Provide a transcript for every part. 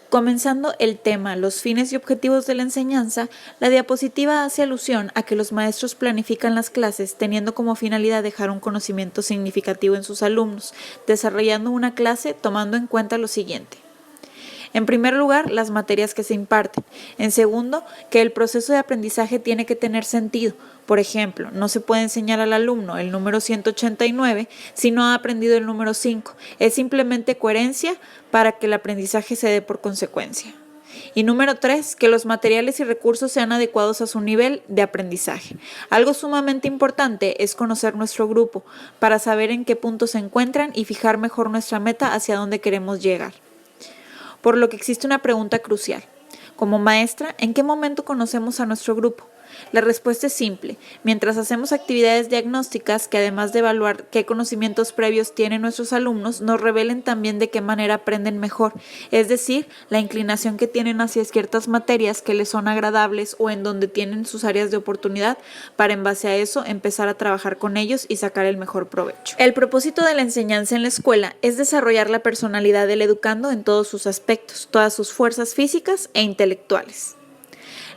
Comenzando el tema, los fines y objetivos de la enseñanza, la diapositiva hace alusión a que los maestros planifican las clases teniendo como finalidad dejar un conocimiento significativo en sus alumnos, desarrollando una clase tomando en cuenta lo siguiente. En primer lugar, las materias que se imparten. En segundo, que el proceso de aprendizaje tiene que tener sentido. Por ejemplo, no se puede enseñar al alumno el número 189 si no ha aprendido el número 5. Es simplemente coherencia para que el aprendizaje se dé por consecuencia. Y número 3, que los materiales y recursos sean adecuados a su nivel de aprendizaje. Algo sumamente importante es conocer nuestro grupo para saber en qué punto se encuentran y fijar mejor nuestra meta hacia dónde queremos llegar. Por lo que existe una pregunta crucial. Como maestra, ¿en qué momento conocemos a nuestro grupo? La respuesta es simple. Mientras hacemos actividades diagnósticas que además de evaluar qué conocimientos previos tienen nuestros alumnos, nos revelen también de qué manera aprenden mejor, es decir, la inclinación que tienen hacia ciertas materias que les son agradables o en donde tienen sus áreas de oportunidad para en base a eso empezar a trabajar con ellos y sacar el mejor provecho. El propósito de la enseñanza en la escuela es desarrollar la personalidad del educando en todos sus aspectos, todas sus fuerzas físicas e intelectuales.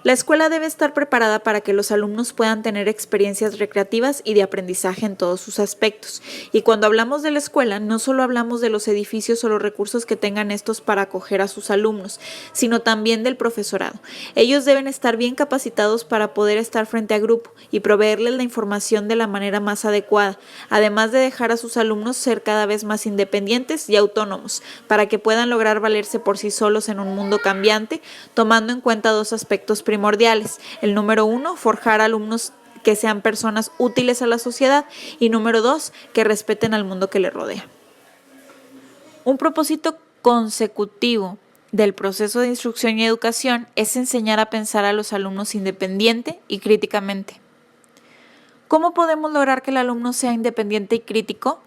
La escuela debe estar preparada para que los alumnos puedan tener experiencias recreativas y de aprendizaje en todos sus aspectos. Y cuando hablamos de la escuela, no solo hablamos de los edificios o los recursos que tengan estos para acoger a sus alumnos, sino también del profesorado. Ellos deben estar bien capacitados para poder estar frente a grupo y proveerles la información de la manera más adecuada, además de dejar a sus alumnos ser cada vez más independientes y autónomos, para que puedan lograr valerse por sí solos en un mundo cambiante, tomando en cuenta dos aspectos primordiales. El número 1, forjar alumnos que sean personas útiles a la sociedad, y número 2, que respeten al mundo que les rodea. Un propósito consecutivo del proceso de instrucción y educación es enseñar a pensar a los alumnos independiente y críticamente. ¿Cómo podemos lograr que el alumno sea independiente y crítico?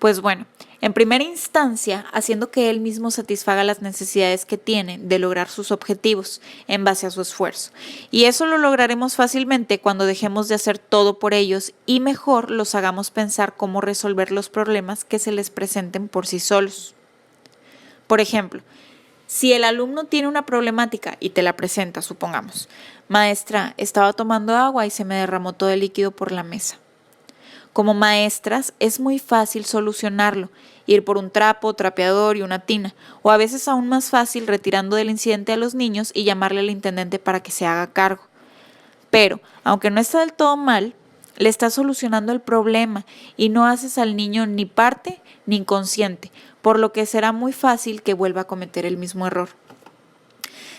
Pues bueno, en primera instancia, haciendo que él mismo satisfaga las necesidades que tiene de lograr sus objetivos en base a su esfuerzo. Y eso lo lograremos fácilmente cuando dejemos de hacer todo por ellos y mejor los hagamos pensar cómo resolver los problemas que se les presenten por sí solos. Por ejemplo, si el alumno tiene una problemática y te la presenta, supongamos, maestra, estaba tomando agua y se me derramó todo el líquido por la mesa. Como maestras es muy fácil solucionarlo, ir por un trapo, trapeador y una tina, o a veces aún más fácil retirando del incidente a los niños y llamarle al intendente para que se haga cargo. Pero, aunque no está del todo mal, le estás solucionando el problema y no haces al niño ni parte ni inconsciente, por lo que será muy fácil que vuelva a cometer el mismo error.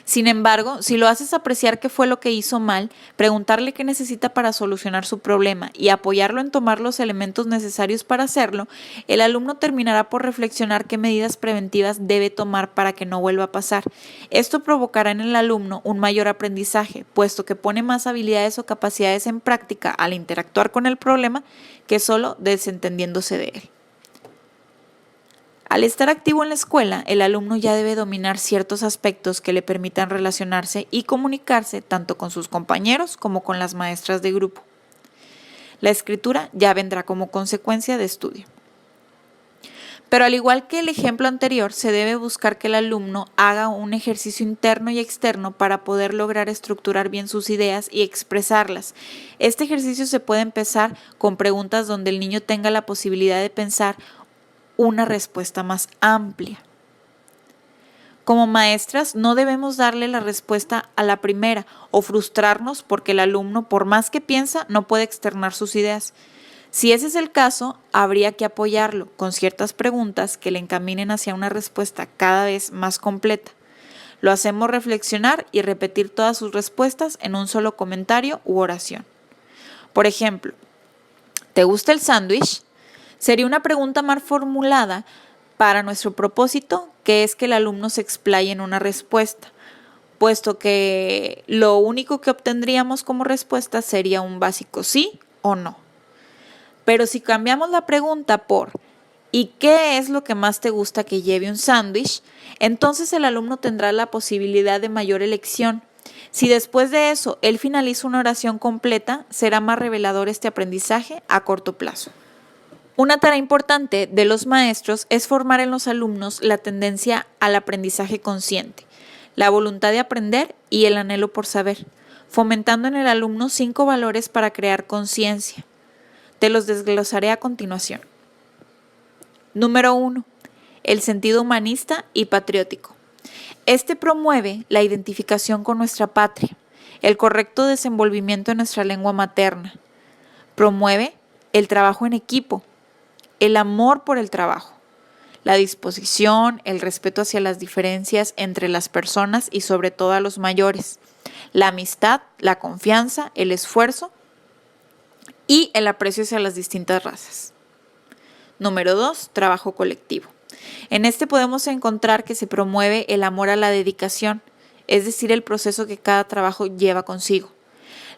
Sin embargo, si lo haces apreciar qué fue lo que hizo mal, preguntarle qué necesita para solucionar su problema y apoyarlo en tomar los elementos necesarios para hacerlo, el alumno terminará por reflexionar qué medidas preventivas debe tomar para que no vuelva a pasar. Esto provocará en el alumno un mayor aprendizaje, puesto que pone más habilidades o capacidades en práctica al interactuar con el problema que solo desentendiéndose de él. Al estar activo en la escuela, el alumno ya debe dominar ciertos aspectos que le permitan relacionarse y comunicarse tanto con sus compañeros como con las maestras de grupo. La escritura ya vendrá como consecuencia de estudio. Pero al igual que el ejemplo anterior, se debe buscar que el alumno haga un ejercicio interno y externo para poder lograr estructurar bien sus ideas y expresarlas. Este ejercicio se puede empezar con preguntas donde el niño tenga la posibilidad de pensar una respuesta más amplia. Como maestras, no debemos darle la respuesta a la primera o frustrarnos porque el alumno, por más que piensa, no puede externar sus ideas. Si ese es el caso, habría que apoyarlo con ciertas preguntas que le encaminen hacia una respuesta cada vez más completa. Lo hacemos reflexionar y repetir todas sus respuestas en un solo comentario u oración. Por ejemplo, ¿te gusta el sándwich? Sería una pregunta mal formulada para nuestro propósito, que es que el alumno se explaye en una respuesta, puesto que lo único que obtendríamos como respuesta sería un básico sí o no. Pero si cambiamos la pregunta por ¿y qué es lo que más te gusta que lleve un sándwich?, entonces el alumno tendrá la posibilidad de mayor elección. Si después de eso él finaliza una oración completa, será más revelador este aprendizaje a corto plazo. Una tarea importante de los maestros es formar en los alumnos la tendencia al aprendizaje consciente, la voluntad de aprender y el anhelo por saber, fomentando en el alumno 5 valores para crear conciencia. Te los desglosaré a continuación. Número 1. El sentido humanista y patriótico. Este promueve la identificación con nuestra patria, el correcto desenvolvimiento en nuestra lengua materna. Promueve el trabajo en equipo, el amor por el trabajo, la disposición, el respeto hacia las diferencias entre las personas y sobre todo a los mayores, la amistad, la confianza, el esfuerzo y el aprecio hacia las distintas razas. Número 2, trabajo colectivo. En este podemos encontrar que se promueve el amor a la dedicación, es decir, el proceso que cada trabajo lleva consigo.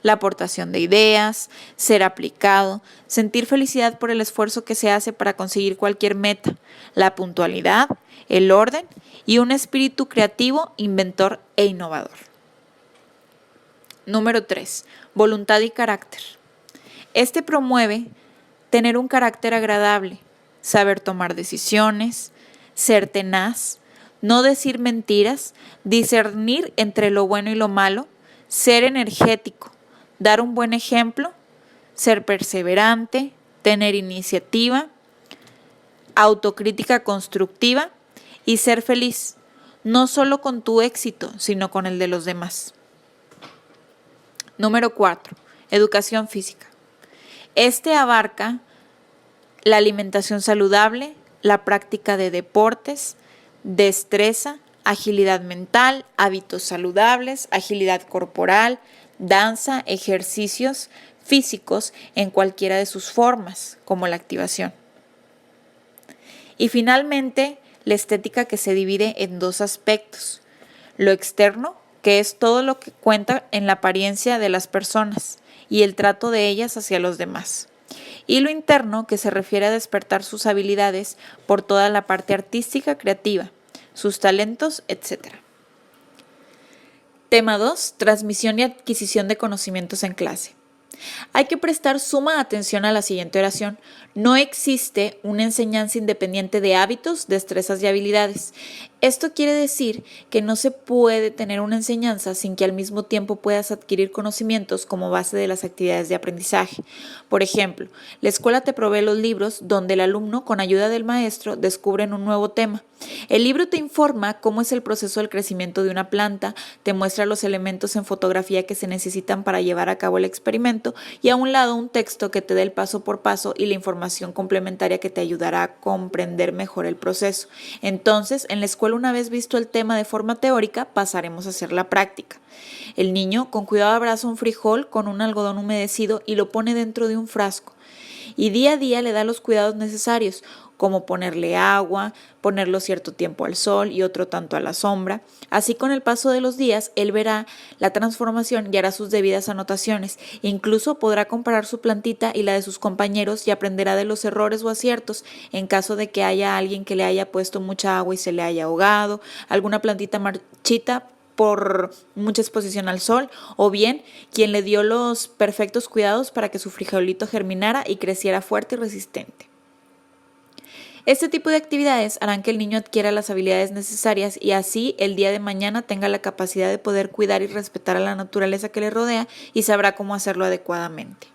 La aportación de ideas, ser aplicado, sentir felicidad por el esfuerzo que se hace para conseguir cualquier meta, la puntualidad, el orden y un espíritu creativo, inventor e innovador. Número 3. Voluntad y carácter. Este promueve tener un carácter agradable, saber tomar decisiones, ser tenaz, no decir mentiras, discernir entre lo bueno y lo malo, ser energético, dar un buen ejemplo, ser perseverante, tener iniciativa, autocrítica constructiva y ser feliz, no solo con tu éxito, sino con el de los demás. Número 4. Educación física. Este abarca la alimentación saludable, la práctica de deportes, destreza, agilidad mental, hábitos saludables, agilidad corporal, danza, ejercicios físicos en cualquiera de sus formas, como la activación. Y finalmente, la estética, que se divide en 2 aspectos. Lo externo, que es todo lo que cuenta en la apariencia de las personas y el trato de ellas hacia los demás. Y lo interno, que se refiere a despertar sus habilidades por toda la parte artística, creativa, sus talentos, etc. Tema 2. Transmisión y adquisición de conocimientos en clase. Hay que prestar suma atención a la siguiente oración. No existe una enseñanza independiente de hábitos, destrezas y habilidades. Esto quiere decir que no se puede tener una enseñanza sin que al mismo tiempo puedas adquirir conocimientos como base de las actividades de aprendizaje. Por ejemplo, la escuela te provee los libros donde el alumno, con ayuda del maestro, descubre un nuevo tema. El libro te informa cómo es el proceso del crecimiento de una planta, te muestra los elementos en fotografía que se necesitan para llevar a cabo el experimento y a un lado un texto que te dé el paso por paso y la información complementaria que te ayudará a comprender mejor el proceso. Entonces, en la escuela, una vez visto el tema de forma teórica, pasaremos a hacer la práctica. El niño con cuidado abraza un frijol con un algodón humedecido y lo pone dentro de un frasco. Y día a día le da los cuidados necesarios, como ponerle agua, ponerlo cierto tiempo al sol y otro tanto a la sombra. Así, con el paso de los días, él verá la transformación y hará sus debidas anotaciones. Incluso podrá comparar su plantita y la de sus compañeros y aprenderá de los errores o aciertos en caso de que haya alguien que le haya puesto mucha agua y se le haya ahogado, alguna plantita marchita por mucha exposición al sol, o bien quien le dio los perfectos cuidados para que su frijolito germinara y creciera fuerte y resistente. Este tipo de actividades harán que el niño adquiera las habilidades necesarias y así el día de mañana tenga la capacidad de poder cuidar y respetar a la naturaleza que le rodea y sabrá cómo hacerlo adecuadamente.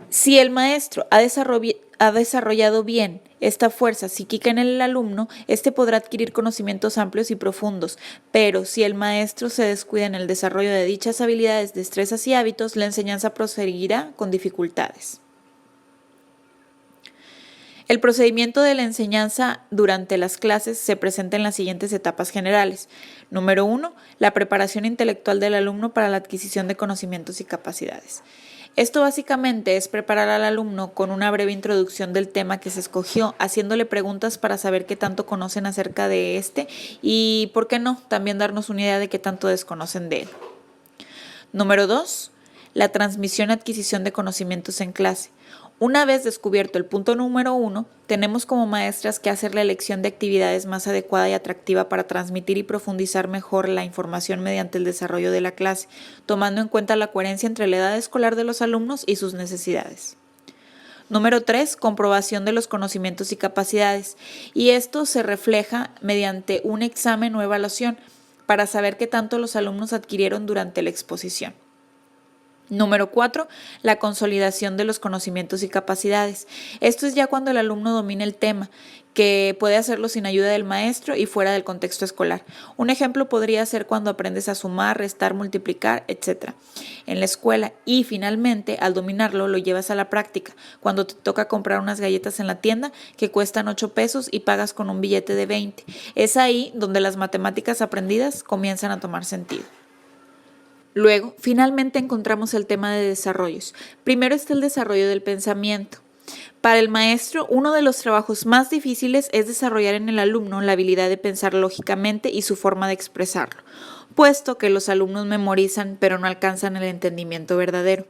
Si el maestro ha desarrollado bien esta fuerza psíquica en el alumno, este podrá adquirir conocimientos amplios y profundos, pero si el maestro se descuida en el desarrollo de dichas habilidades, destrezas y hábitos, la enseñanza proseguirá con dificultades. El procedimiento de la enseñanza durante las clases se presenta en las siguientes etapas generales. Número 1. La preparación intelectual del alumno para la adquisición de conocimientos y capacidades. Esto básicamente es preparar al alumno con una breve introducción del tema que se escogió, haciéndole preguntas para saber qué tanto conocen acerca de este y, ¿por qué no?, también darnos una idea de qué tanto desconocen de él. Número 2. La transmisión y adquisición de conocimientos en clase. Una vez descubierto el punto número 1, tenemos como maestras que hacer la elección de actividades más adecuada y atractiva para transmitir y profundizar mejor la información mediante el desarrollo de la clase, tomando en cuenta la coherencia entre la edad escolar de los alumnos y sus necesidades. Número 3, comprobación de los conocimientos y capacidades. Y esto se refleja mediante un examen o evaluación para saber qué tanto los alumnos adquirieron durante la exposición. Número 4, la consolidación de los conocimientos y capacidades. Esto es ya cuando el alumno domina el tema, que puede hacerlo sin ayuda del maestro y fuera del contexto escolar. Un ejemplo podría ser cuando aprendes a sumar, restar, multiplicar, etc. en la escuela y finalmente al dominarlo lo llevas a la práctica, cuando te toca comprar unas galletas en la tienda que cuestan 8 pesos y pagas con un billete de 20. Es ahí donde las matemáticas aprendidas comienzan a tomar sentido. Luego, finalmente encontramos el tema de desarrollos. Primero está el desarrollo del pensamiento. Para el maestro, uno de los trabajos más difíciles es desarrollar en el alumno la habilidad de pensar lógicamente y su forma de expresarlo, puesto que los alumnos memorizan pero no alcanzan el entendimiento verdadero.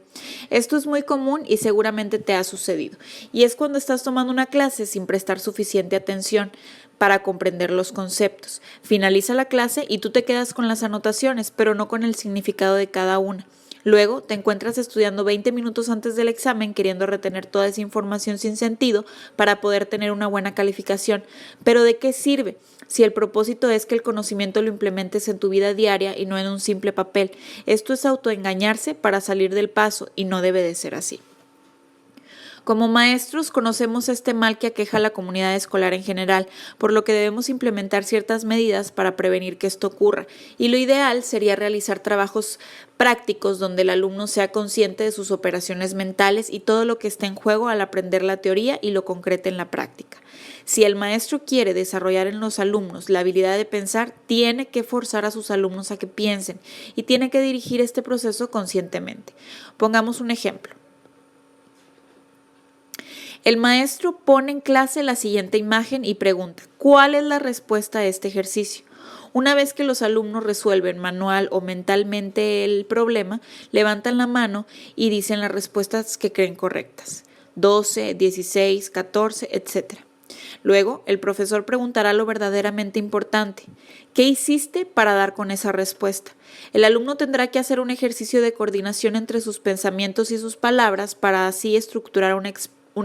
Esto es muy común y seguramente te ha sucedido, y es cuando estás tomando una clase sin prestar suficiente atención para comprender los conceptos. Finaliza la clase y tú te quedas con las anotaciones, pero no con el significado de cada una. Luego te encuentras estudiando 20 minutos antes del examen queriendo retener toda esa información sin sentido para poder tener una buena calificación. ¿Pero de qué sirve? Si el propósito es que el conocimiento lo implementes en tu vida diaria y no en un simple papel. Esto es autoengañarse para salir del paso y no debe de ser así. Como maestros conocemos este mal que aqueja a la comunidad escolar en general, por lo que debemos implementar ciertas medidas para prevenir que esto ocurra, y lo ideal sería realizar trabajos prácticos donde el alumno sea consciente de sus operaciones mentales y todo lo que está en juego al aprender la teoría y lo concrete en la práctica. Si el maestro quiere desarrollar en los alumnos la habilidad de pensar, tiene que forzar a sus alumnos a que piensen y tiene que dirigir este proceso conscientemente. Pongamos un ejemplo. El maestro pone en clase la siguiente imagen y pregunta, ¿cuál es la respuesta a este ejercicio? Una vez que los alumnos resuelven manual o mentalmente el problema, levantan la mano y dicen las respuestas que creen correctas. 12, 16, 14, etc. Luego, el profesor preguntará lo verdaderamente importante. ¿Qué hiciste para dar con esa respuesta? El alumno tendrá que hacer un ejercicio de coordinación entre sus pensamientos y sus palabras para así estructurar una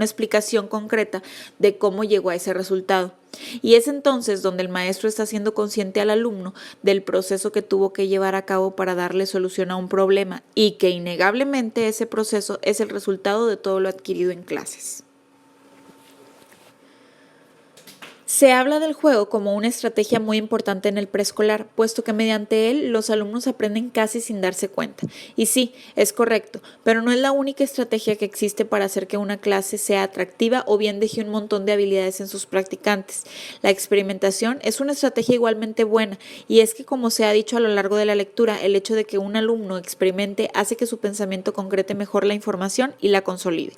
explicación concreta de cómo llegó a ese resultado. Y es entonces donde el maestro está haciendo consciente al alumno del proceso que tuvo que llevar a cabo para darle solución a un problema y que innegablemente ese proceso es el resultado de todo lo adquirido en clases. Se habla del juego como una estrategia muy importante en el preescolar, puesto que mediante él los alumnos aprenden casi sin darse cuenta. Y sí, es correcto, pero no es la única estrategia que existe para hacer que una clase sea atractiva o bien deje un montón de habilidades en sus practicantes. La experimentación es una estrategia igualmente buena, y es que, como se ha dicho a lo largo de la lectura, el hecho de que un alumno experimente hace que su pensamiento concrete mejor la información y la consolide.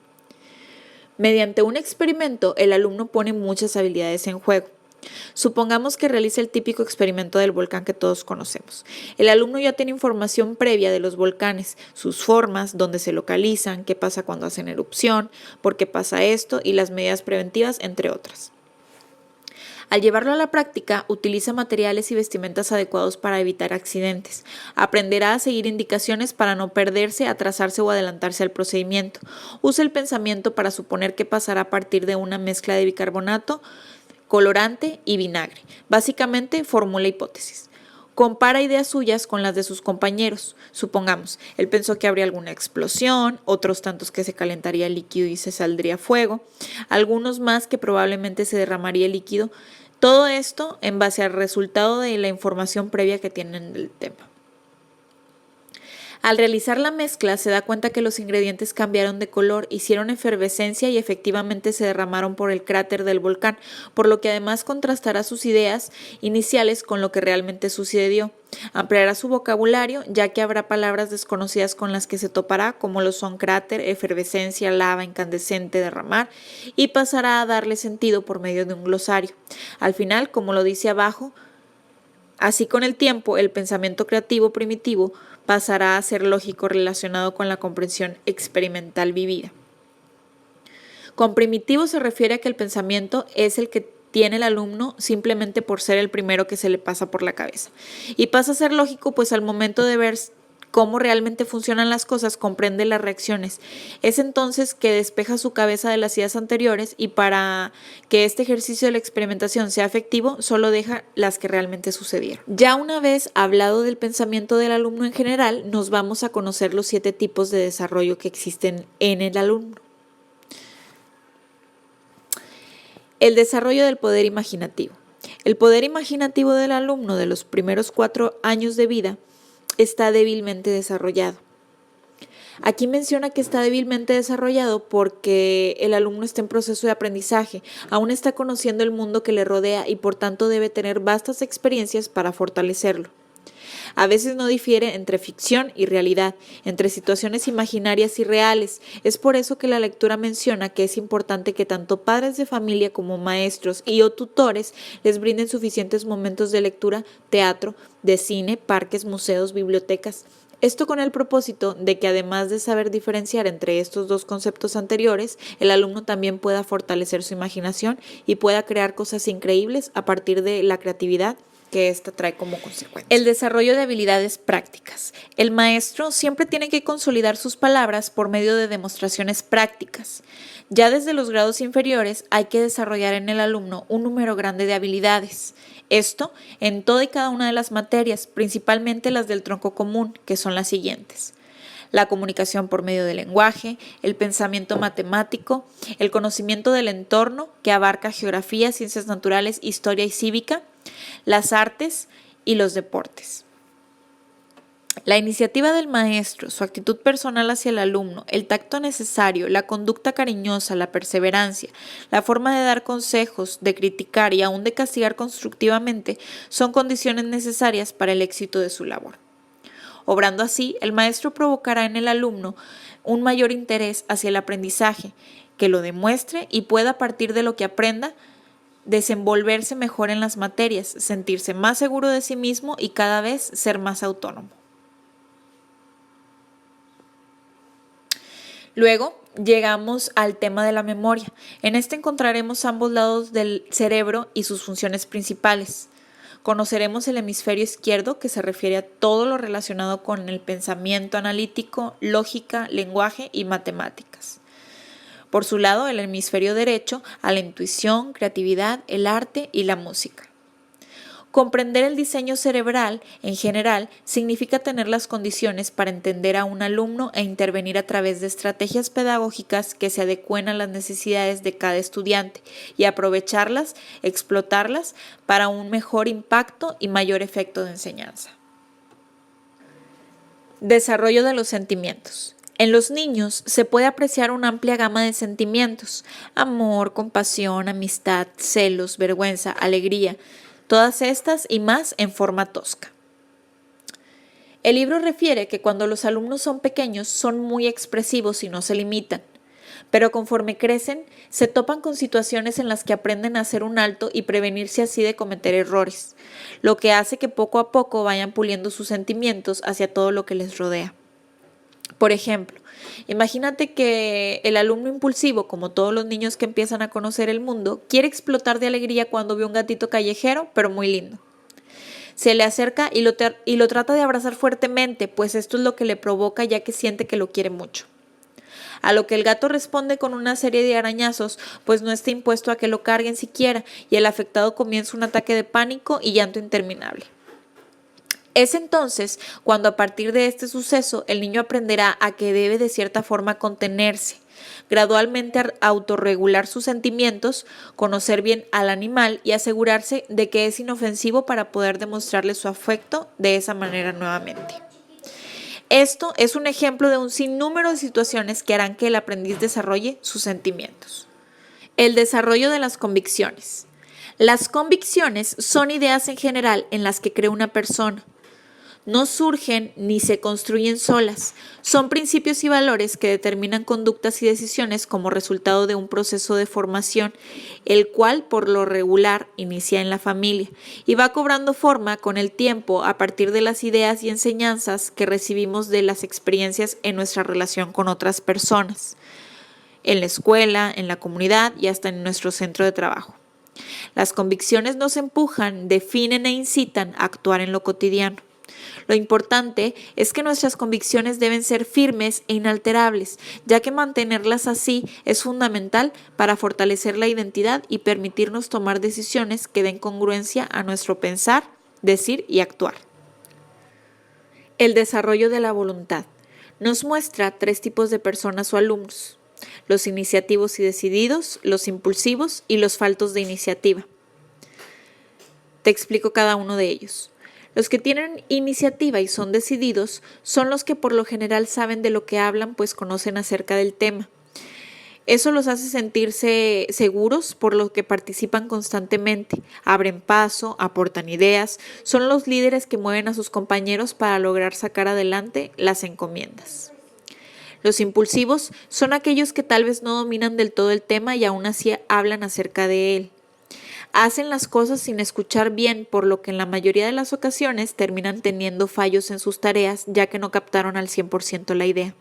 Mediante un experimento, el alumno pone muchas habilidades en juego. Supongamos que realiza el típico experimento del volcán que todos conocemos. El alumno ya tiene información previa de los volcanes, sus formas, dónde se localizan, qué pasa cuando hacen erupción, por qué pasa esto y las medidas preventivas, entre otras. Al llevarlo a la práctica, utiliza materiales y vestimentas adecuados para evitar accidentes. Aprenderá a seguir indicaciones para no perderse, atrasarse o adelantarse al procedimiento. Usa el pensamiento para suponer qué pasará a partir de una mezcla de bicarbonato, colorante y vinagre. Básicamente, formula hipótesis. Compara ideas suyas con las de sus compañeros. Supongamos, él pensó que habría alguna explosión, otros tantos que se calentaría el líquido y se saldría fuego, algunos más que probablemente se derramaría el líquido. Todo esto en base al resultado de la información previa que tienen del tema. Al realizar la mezcla se da cuenta que los ingredientes cambiaron de color, hicieron efervescencia y efectivamente se derramaron por el cráter del volcán, por lo que además contrastará sus ideas iniciales con lo que realmente sucedió. Ampliará su vocabulario, ya que habrá palabras desconocidas con las que se topará, como lo son cráter, efervescencia, lava, incandescente, derramar, y pasará a darle sentido por medio de un glosario. Al final, como lo dice abajo, así con el tiempo, el pensamiento creativo primitivo pasará a ser lógico relacionado con la comprensión experimental vivida. Con primitivo se refiere a que el pensamiento es el que tiene el alumno simplemente por ser el primero que se le pasa por la cabeza. Y pasa a ser lógico, pues al momento de ver cómo realmente funcionan las cosas, comprende las reacciones. Es entonces que despeja su cabeza de las ideas anteriores y para que este ejercicio de la experimentación sea efectivo, solo deja las que realmente sucedieron. Ya una vez hablado del pensamiento del alumno en general, nos vamos a conocer los 7 tipos de desarrollo que existen en el alumno. El desarrollo del poder imaginativo. El poder imaginativo del alumno de los primeros 4 años de vida está débilmente desarrollado. Aquí menciona que está débilmente desarrollado porque el alumno está en proceso de aprendizaje, aún está conociendo el mundo que le rodea y por tanto debe tener vastas experiencias para fortalecerlo. A veces no difiere entre ficción y realidad, entre situaciones imaginarias y reales. Es por eso que la lectura menciona que es importante que tanto padres de familia como maestros y o tutores les brinden suficientes momentos de lectura, teatro, de cine, parques, museos, bibliotecas. Esto con el propósito de que además de saber diferenciar entre estos 2 conceptos anteriores, el alumno también pueda fortalecer su imaginación y pueda crear cosas increíbles a partir de la creatividad que esta trae como consecuencia. El desarrollo de habilidades prácticas. El maestro siempre tiene que consolidar sus palabras por medio de demostraciones prácticas. Ya desde los grados inferiores hay que desarrollar en el alumno un número grande de habilidades. Esto en toda y cada una de las materias, principalmente las del tronco común, que son las siguientes: la comunicación por medio del lenguaje, el pensamiento matemático, el conocimiento del entorno, que abarca geografía, ciencias naturales, historia y cívica, las artes y los deportes. La iniciativa del maestro, su actitud personal hacia el alumno, el tacto necesario, la conducta cariñosa, la perseverancia, la forma de dar consejos, de criticar y aún de castigar constructivamente son condiciones necesarias para el éxito de su labor. Obrando así, el maestro provocará en el alumno un mayor interés hacia el aprendizaje, que lo demuestre y pueda a partir de lo que aprenda desenvolverse mejor en las materias, sentirse más seguro de sí mismo y cada vez ser más autónomo. Luego llegamos al tema de la memoria. En este encontraremos ambos lados del cerebro y sus funciones principales. Conoceremos el hemisferio izquierdo, que se refiere a todo lo relacionado con el pensamiento analítico, lógica, lenguaje y matemáticas. Por su lado, el hemisferio derecho, a la intuición, creatividad, el arte y la música. Comprender el diseño cerebral, en general, significa tener las condiciones para entender a un alumno e intervenir a través de estrategias pedagógicas que se adecúen a las necesidades de cada estudiante y aprovecharlas, explotarlas para un mejor impacto y mayor efecto de enseñanza. Desarrollo de los sentimientos. En los niños se puede apreciar una amplia gama de sentimientos: amor, compasión, amistad, celos, vergüenza, alegría, todas estas y más en forma tosca. El libro refiere que cuando los alumnos son pequeños son muy expresivos y no se limitan, pero conforme crecen se topan con situaciones en las que aprenden a hacer un alto y prevenirse así de cometer errores, lo que hace que poco a poco vayan puliendo sus sentimientos hacia todo lo que les rodea. Por ejemplo, imagínate que el alumno impulsivo, como todos los niños que empiezan a conocer el mundo, quiere explotar de alegría cuando ve un gatito callejero, pero muy lindo. Se le acerca y lo trata de abrazar fuertemente, pues esto es lo que le provoca, ya que siente que lo quiere mucho. A lo que el gato responde con una serie de arañazos, pues no está impuesto a que lo carguen siquiera, y el afectado comienza un ataque de pánico y llanto interminable. Es entonces cuando a partir de este suceso el niño aprenderá a que debe de cierta forma contenerse, gradualmente autorregular sus sentimientos, conocer bien al animal y asegurarse de que es inofensivo para poder demostrarle su afecto de esa manera nuevamente. Esto es un ejemplo de un sinnúmero de situaciones que harán que el aprendiz desarrolle sus sentimientos. El desarrollo de las convicciones. Las convicciones son ideas en general en las que cree una persona. No surgen ni se construyen solas, son principios y valores que determinan conductas y decisiones como resultado de un proceso de formación, el cual por lo regular inicia en la familia y va cobrando forma con el tiempo a partir de las ideas y enseñanzas que recibimos de las experiencias en nuestra relación con otras personas. en la escuela, en la comunidad y hasta en nuestro centro de trabajo. Las convicciones nos empujan, definen e incitan a actuar en lo cotidiano. Lo importante es que nuestras convicciones deben ser firmes e inalterables, ya que mantenerlas así es fundamental para fortalecer la identidad y permitirnos tomar decisiones que den congruencia a nuestro pensar, decir y actuar. El desarrollo de la voluntad nos muestra 3 tipos de personas o alumnos: los iniciativos y decididos, los impulsivos y los faltos de iniciativa. Te explico cada uno de ellos. Los que tienen iniciativa y son decididos son los que por lo general saben de lo que hablan, pues conocen acerca del tema. Eso los hace sentirse seguros, por lo que participan constantemente, abren paso, aportan ideas, son los líderes que mueven a sus compañeros para lograr sacar adelante las encomiendas. Los impulsivos son aquellos que tal vez no dominan del todo el tema y aún así hablan acerca de él. Hacen las cosas sin escuchar bien, por lo que en la mayoría de las ocasiones terminan teniendo fallos en sus tareas, ya que no captaron al 100% la idea.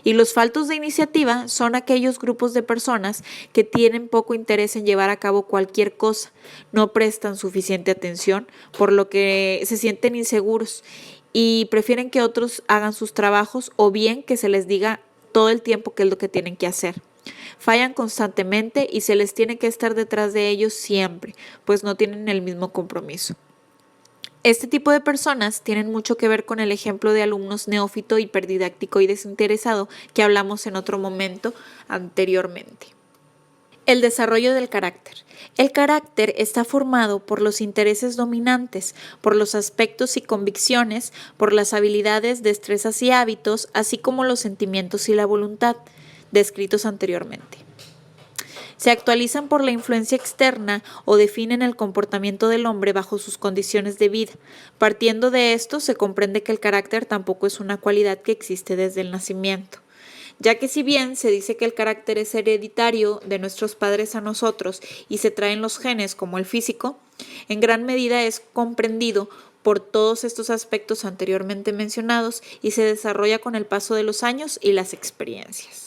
Y los faltos de iniciativa son aquellos grupos de personas que tienen poco interés en llevar a cabo cualquier cosa, no prestan suficiente atención, por lo que se sienten inseguros y prefieren que otros hagan sus trabajos o bien que se les diga todo el tiempo qué es lo que tienen que hacer. Fallan constantemente y se les tiene que estar detrás de ellos siempre, pues no tienen el mismo compromiso. Este tipo de personas tienen mucho que ver con el ejemplo de alumnos neófito, hiperdidáctico y desinteresado que hablamos en otro momento anteriormente. El desarrollo del carácter. El carácter está formado por los intereses dominantes, por los aspectos y convicciones, por las habilidades, destrezas y hábitos, así como los sentimientos y la voluntad, descritos anteriormente. Se actualizan por la influencia externa o definen el comportamiento del hombre bajo sus condiciones de vida. Partiendo de esto, se comprende que el carácter tampoco es una cualidad que existe desde el nacimiento, ya que si bien se dice que el carácter es hereditario de nuestros padres a nosotros y se trae en los genes como el físico, en gran medida es comprendido por todos estos aspectos anteriormente mencionados y se desarrolla con el paso de los años y las experiencias.